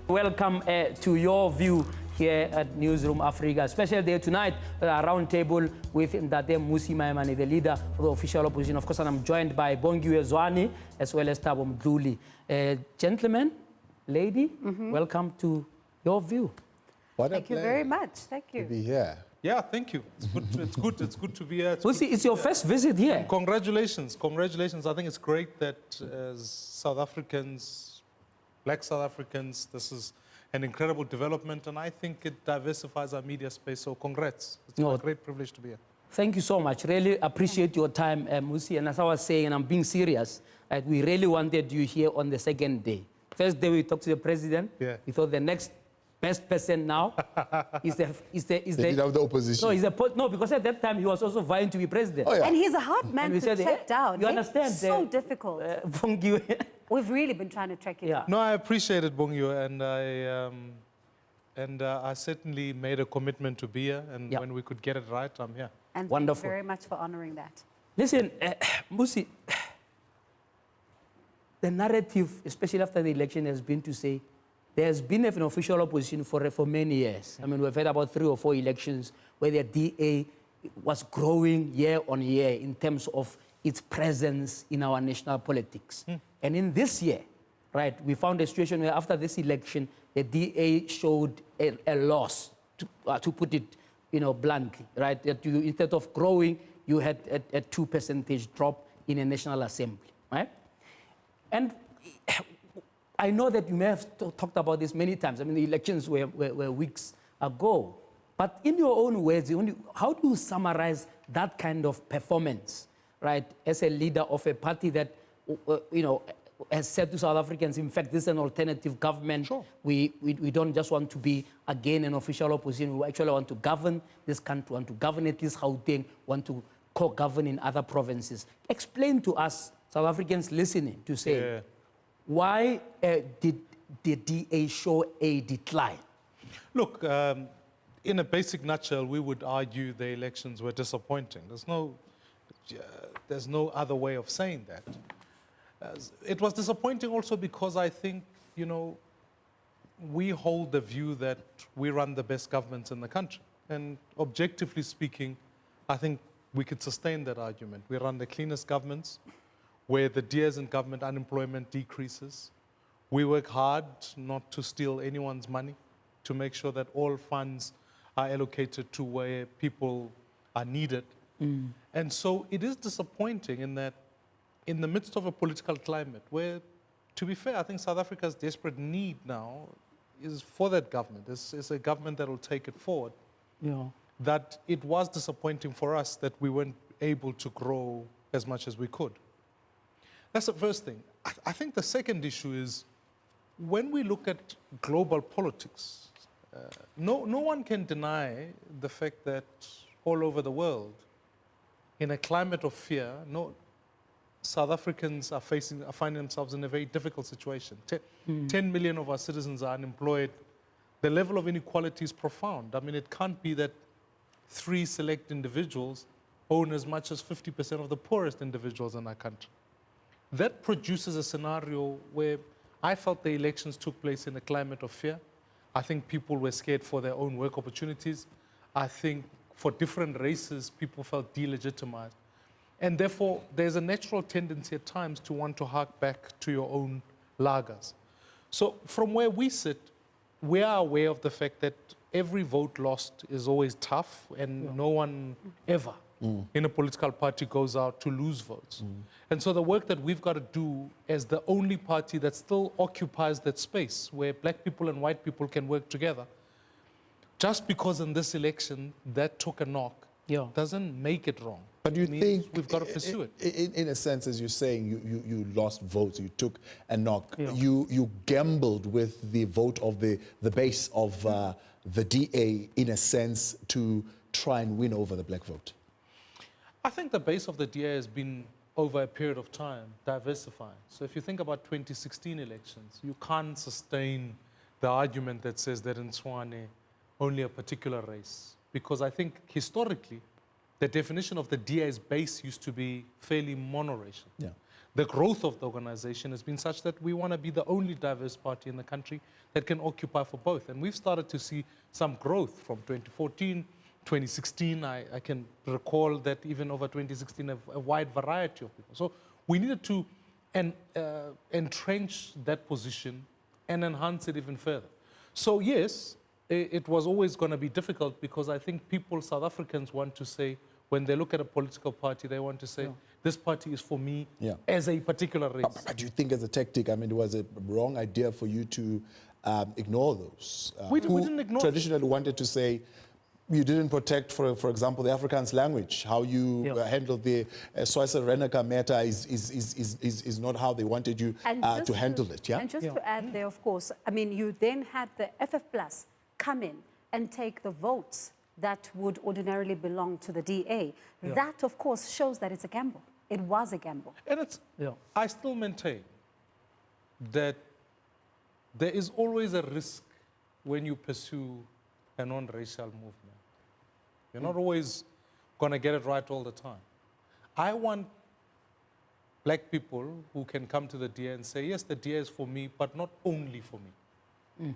Welcome to your view here at Newzroom Africa. Special day tonight, a round table with Mmusi Maimane, the leader of the official opposition. Of course, and I'm joined by Bongiwe, Zwane, as well as Thabo, Mdluli. Gentlemen, lady, welcome to your view. Thank you very much. Thank you. To be here. Yeah, thank you. It's good. It's good to be here. Mmusi, it's your first visit here. And congratulations. Congratulations. I think it's great that as South Africans, black South Africans, this is an incredible development, and I think it diversifies our media space. So congrats. It's a great privilege to be here. Thank you so much. Really appreciate your time, Mmusi. And as I was saying, and I'm being serious, we really wanted you here on the second day. First day we talked to the president. Yeah. We thought the next best person now is the leader of the opposition. No, because at that time he was also vying to be president. Oh, yeah. And he's a hard man to track down. You understand? It's so difficult. We've really been trying to track it down. No, I appreciate it, Bongiwe, and I certainly made a commitment to be here, and when we could get it right, I'm here. And wonderful. Thank you very much for honoring that. Listen, Mmusi, the narrative, especially after the election, has been to say there's been an official opposition for many years. I mean, we've had about 3 or 4 elections where the DA was growing year on year in terms of its presence in our national politics. And in this year, right, we found a situation where after this election, the DA showed a loss, to put it, bluntly, right? That instead of growing, you had a 2% drop in a National Assembly, right? And I know that you may have talked about this many times. I mean, the elections were weeks ago. But in your own words, how do you summarize that kind of performance, right, as a leader of a party that, has said to South Africans, in fact, this is an alternative government. Sure. We don't just want to be, again, an official opposition. We actually want to govern this country, want to govern at least Gauteng, want to co-govern in other provinces. Explain to us, South Africans listening, to say, why did the DA show a decline? Look, in a basic nutshell, we would argue the elections were disappointing. There's no other way of saying that. It was disappointing also because I think, we hold the view that we run the best governments in the country. And objectively speaking, I think we could sustain that argument. We run the cleanest governments, where the years in government unemployment decreases. We work hard not to steal anyone's money, to make sure that all funds are allocated to where people are needed. And so it is disappointing in that in the midst of a political climate where, to be fair, I think South Africa's desperate need now is for that government. It's a government that will take it forward. That it was disappointing for us that we weren't able to grow as much as we could. That's the first thing. I think the second issue is when we look at global politics, no one can deny the fact that all over the world, in a climate of fear, South Africans are finding themselves in a very difficult situation. 10 million of our citizens are unemployed. The level of inequality is profound. I mean, it can't be that 3 select individuals own as much as 50% of the poorest individuals in our country. That produces a scenario where I felt the elections took place in a climate of fear. I think people were scared for their own work opportunities. I think for different races, people felt delegitimized. And therefore, there's a natural tendency at times to want to hark back to your own lagers. So from where we sit, we are aware of the fact that every vote lost is always tough, and no one ever in a political party goes out to lose votes. And so the work that we've got to do as the only party that still occupies that space where black people and white people can work together, just because in this election that took a knock, doesn't make it wrong. But you think we've got to pursue it? In a sense, as you're saying, you lost votes, you took a knock, you gambled with the vote of the base of the DA, in a sense, to try and win over the black vote. I think the base of the DA has been, over a period of time, diversifying. So if you think about 2016 elections, you can't sustain the argument that says that in Zwane, only a particular race. Because I think historically, the definition of the DA's base used to be fairly monoracial. the growth of the organization has been such that we want to be the only diverse party in the country that can occupy for both. And we've started to see some growth from 2014, 2016. I can recall that even over 2016, a wide variety of people. So we needed to entrench that position and enhance it even further. So yes, it was always going to be difficult because I think people, South Africans, want to say, when they look at a political party, they want to say, this party is for me as a particular race. But do you think as a tactic, I mean, it was a wrong idea for you to ignore those? We who didn't ignore. Traditionally wanted to say, you didn't protect, for example, the Afrikaans language. How you handled the Swiss Reneka matter is not how they wanted you to handle it. Yeah. And just to add there, of course, I mean, you then had the FF Plus come in and take the votes that would ordinarily belong to the DA. That, of course, shows that it's a gamble. It was a gamble. And it's, I still maintain that there is always a risk when you pursue a non-racial movement. You're not always going to get it right all the time. I want black people who can come to the DA and say, yes, the DA is for me, but not only for me.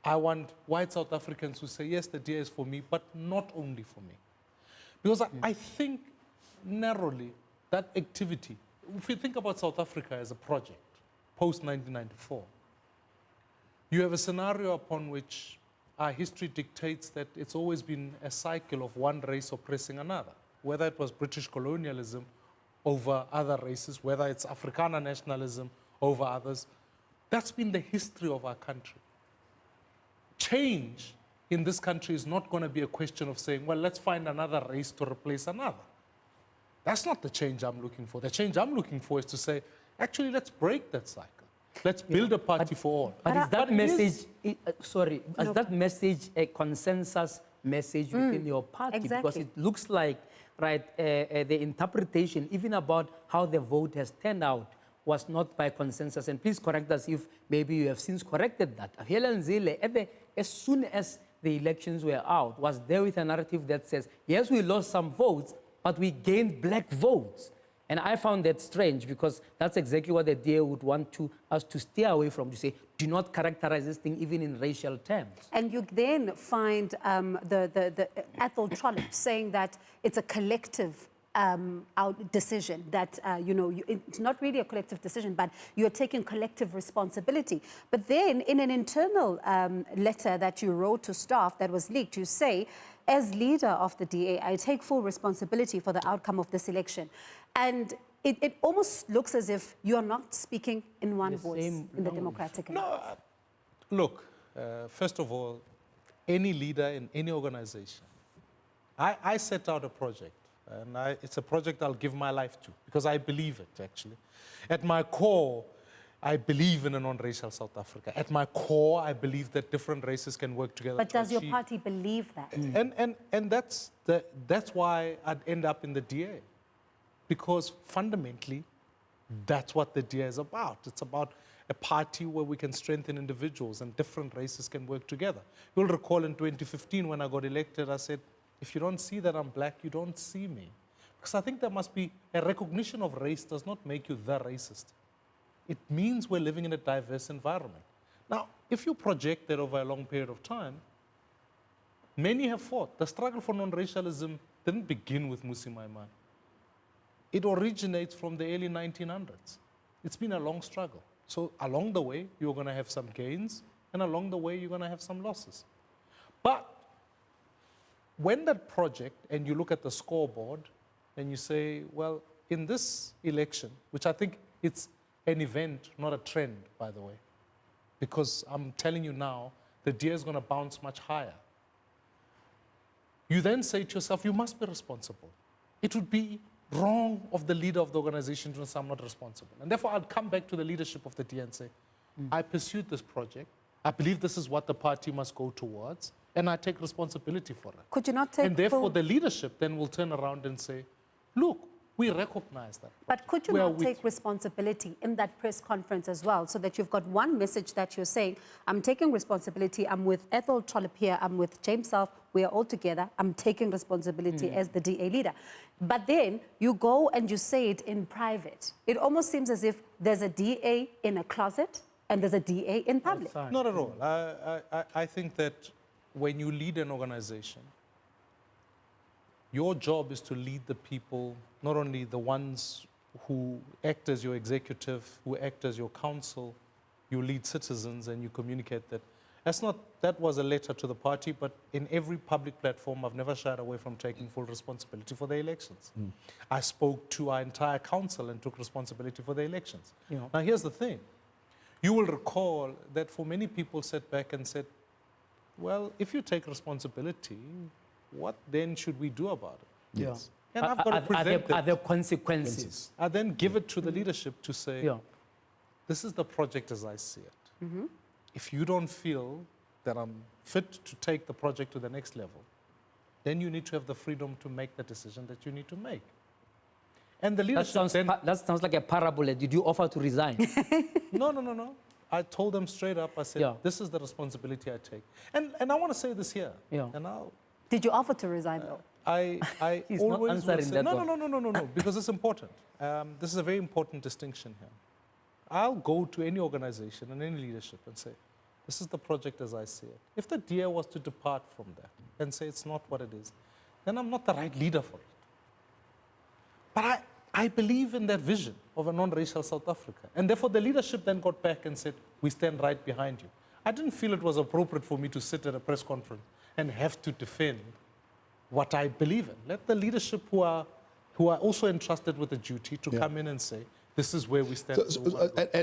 I want white South Africans who say, yes, the DA is for me, but not only for me. Because I think narrowly that activity, if you think about South Africa as a project, post-1994, you have a scenario upon which our history dictates that it's always been a cycle of one race oppressing another, whether it was British colonialism over other races, whether it's Afrikaner nationalism over others. That's been the history of our country. Change in this country is not going to be a question of saying, well, let's find another race to replace another. That's not the change I'm looking for. The change I'm looking for is to say, actually, let's break that cycle. Let's build a party for all. But is that message, is that message a consensus message within your party? Exactly. Because it looks like, the interpretation, even about how the vote has turned out, was not by consensus. And please correct us if maybe you have since corrected that. Helen Zille, as soon as the elections were out, was there with a narrative that says, yes, we lost some votes, but we gained black votes. And I found that strange because that's exactly what the DA would want us to stay away from, to say, do not characterize this thing even in racial terms. And you then find the Athol Trollip saying that it's a collective decision, that, it's not really a collective decision, but you're taking collective responsibility. But then in an internal letter that you wrote to staff that was leaked, you say, as leader of the DA, I take full responsibility for the outcome of this election. And it almost looks as if you're not speaking in one voice in the democratic alliance. No, look, first of all, any leader in any organization, I set out a project, and it's a project I'll give my life to, because I believe it, actually. At my core, I believe in a non-racial South Africa. At my core, I believe that different races can work together. But does your party believe that? And that's why I'd end up in the DA. Because fundamentally, that's what the DA is about. It's about a party where we can strengthen individuals and different races can work together. You'll recall in 2015 when I got elected, I said, if you don't see that I'm black, you don't see me. Because I think there must be a recognition of race does not make you the racist. It means we're living in a diverse environment. Now, if you project that over a long period of time, many have fought. The struggle for non-racialism didn't begin with Mmusi Maimane. It originates from the early 1900s. It's been a long struggle. So along the way, you're going to have some gains, and along the way, you're going to have some losses. But when that project, and you look at the scoreboard, and you say, well, in this election, which I think it's an event, not a trend, by the way, because I'm telling you now, the DA is going to bounce much higher. You then say to yourself, you must be responsible. It would be wrong of the leader of the organization to say I'm not responsible. And therefore, I'd come back to the leadership of the DA and say, I pursued this project. I believe this is what the party must go towards, and I take responsibility for it. Could you not take And therefore, the leadership then will turn around and say, look, We recognize that. But could you We are not with take responsibility in that press conference as well, so that you've got one message that you're saying, I'm taking responsibility, I'm with Ethel Trollip here, I'm with James Self, we are all together, I'm taking responsibility as the DA leader. But then you go and you say it in private. It almost seems as if there's a DA in a closet and there's a DA in public. Not at all. I think that when you lead an organization, your job is to lead the people, not only the ones who act as your executive, who act as your counsel, you lead citizens and you communicate that. That was a letter to the party, but in every public platform, I've never shied away from taking full responsibility for the elections. I spoke to our entire council and took responsibility for the elections. Now, here's the thing. You will recall that for many people sat back and said, well, if you take responsibility, what then should we do about it? Yes. And I've got to present Are there consequences? I then give it to the leadership to say, this is the project as I see it. If you don't feel that I'm fit to take the project to the next level, then you need to have the freedom to make the decision that you need to make. And the leadership That sounds like a parable. Did you offer to resign? No. I told them straight up, I said, this is the responsibility I take. And I want to say this here. And Did you offer to resign though? I He's not always will answering say, that no, because it's important. This is a very important distinction here. I'll go to any organization and any leadership and say, this is the project as I see it. If the DA was to depart from that and say it's not what it is, then I'm not the right leader for it. But I believe in that vision of a non-racial South Africa. And therefore the leadership then got back and said, we stand right behind you. I didn't feel it was appropriate for me to sit at a press conference and have to defend what I believe in. Let the leadership who are also entrusted with the duty to come in and say, this is where we stand.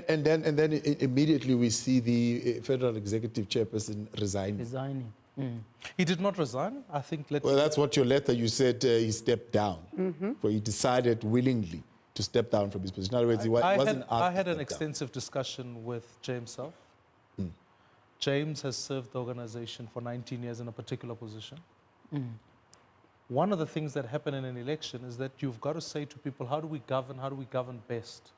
And then immediately we see the federal executive chairperson resigning. Resigning. He did not resign. I think. Well, that's what your letter, you said he stepped down. So he decided willingly to step down from his position. In other words, he wasn't asked. I had to an step extensive discussion with James Self. James has served the organization for 19 years in a particular position. One of the things that happen in an election is that you've got to say to people, how do we govern best?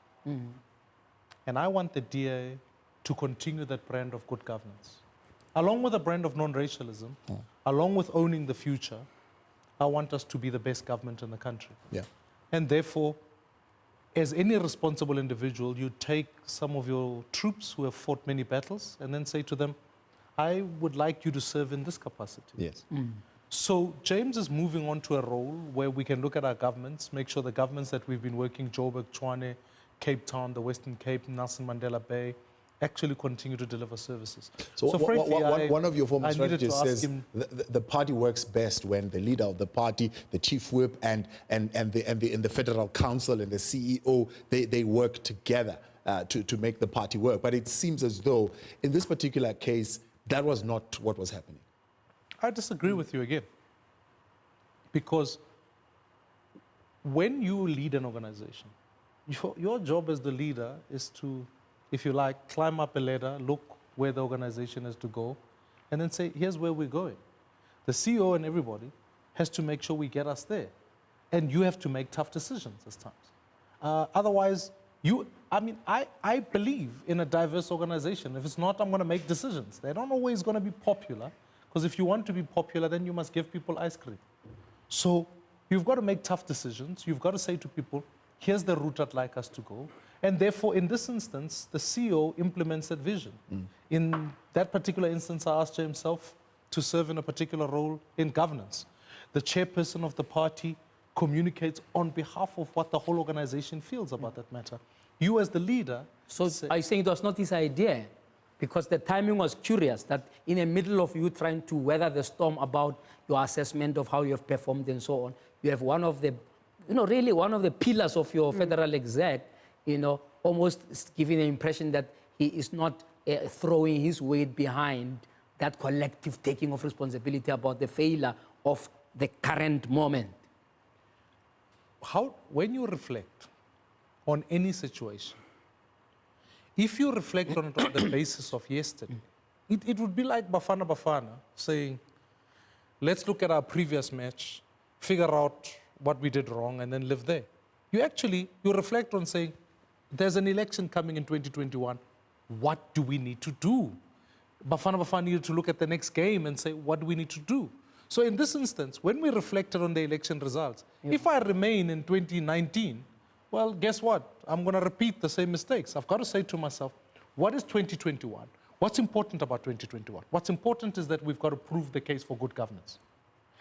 And I want the DA to continue that brand of good governance. Along with a brand of non-racialism, along with owning the future, I want us to be the best government in the country. Yeah. And therefore, as any responsible individual, you take some of your troops who have fought many battles and then say to them, I would like you to serve in this capacity. Yes. So James is moving on to a role where we can look at our governments, make sure the governments that we've been working, Joburg, Zwane, Cape Town, the Western Cape, Nelson Mandela Bay, actually continue to deliver services. So frankly, one of your former I needed to strategists ask says him, the party works best when the leader of the party, the chief whip, and the federal council and the CEO, they work together to make the party work. But it seems as though in this particular case, that was not what was happening. I disagree with you again. Because when you lead an organization, your job as the leader is to, if you like, climb up a ladder, look where the organization has to go, and then say, here's where we're going. The CEO and everybody has to make sure we get us there. And you have to make tough decisions at times. Otherwise, I believe in a diverse organization. If it's not, I'm going to make decisions. They're not always going to be popular, because if you want to be popular, then you must give people ice cream. So you've got to make tough decisions. You've got to say to people, here's the route I'd like us to go. And therefore, in this instance, the CEO implements that vision. In that particular instance, I asked himself to serve in a particular role in governance. The chairperson of the party communicates on behalf of what the whole organization feels about that matter. You as the leader... So I think it was not his idea, because the timing was curious, that in the middle of you trying to weather the storm about your assessment of how you have performed and so on, you have one of the, really one of the pillars of your federal exec, almost giving the impression that he is not throwing his weight behind that collective taking of responsibility about the failure of the current moment. When you reflect on any situation, if you reflect on it on the basis of yesterday, it would be like Bafana saying, let's look at our previous match, figure out what we did wrong, and then live there. you reflect on saying, there's an election coming in 2021. What do we need to do? Bafana Bafana needed to look at the next game and say, what do we need to do? So in this instance, when we reflected on the election results, if I remain in 2019, well, guess what? I'm going to repeat the same mistakes. I've got to say to myself, what is 2021? What's important about 2021? What's important is that we've got to prove the case for good governance.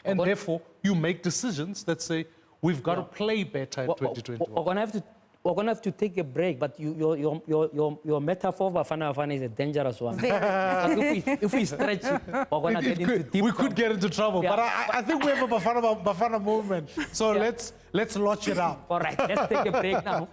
And therefore, you make decisions that say, we've got to play better in 2021. We're going to have to take a break, but your metaphor for Bafana Bafana is a dangerous one. if we stretch it, we're going to get into deep We could get into trouble, Yeah. but I think we have a Bafana movement. So let's launch it out. All right, let's take a break now.